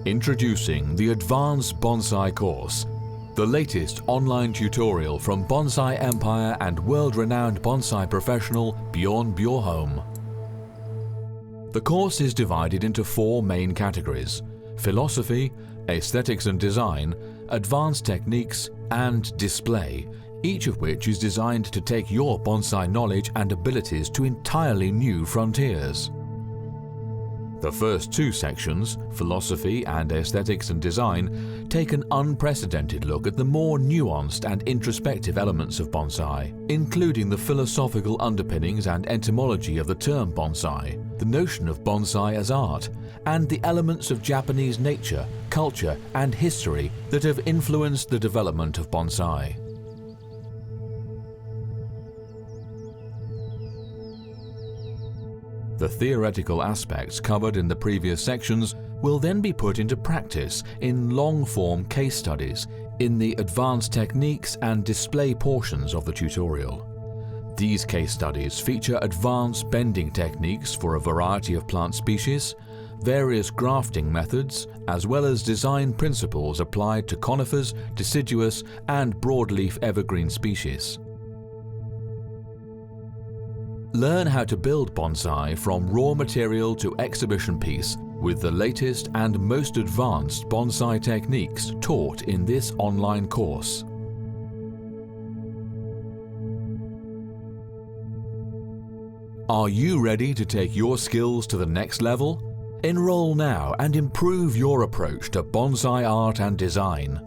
Introducing the Advanced Bonsai Course, the latest online tutorial from bonsai empire and world-renowned bonsai professional Bjorn Bjorholm. The course is divided into 4 main categories: philosophy, aesthetics and design, advanced techniques, and display, each of which is designed to take your bonsai knowledge and abilities to entirely new frontiers. The first 2 sections, philosophy and aesthetics and design, take an unprecedented look at the more nuanced and introspective elements of bonsai, including the philosophical underpinnings and etymology of the term bonsai, the notion of bonsai as art, and the elements of Japanese nature, culture, and history that have influenced the development of bonsai. The theoretical aspects covered in the previous sections will then be put into practice in long-form case studies in the advanced techniques and display portions of the tutorial. These case studies feature advanced bending techniques for a variety of plant species, various grafting methods, as well as design principles applied to Conifers, Deciduous, and Broadleaf Evergreen species. Learn how to build bonsai from raw material to exhibition piece with the latest and most advanced bonsai techniques taught in this online course. Are you ready to take your skills to the next level? Enroll now and improve your approach to bonsai art and design.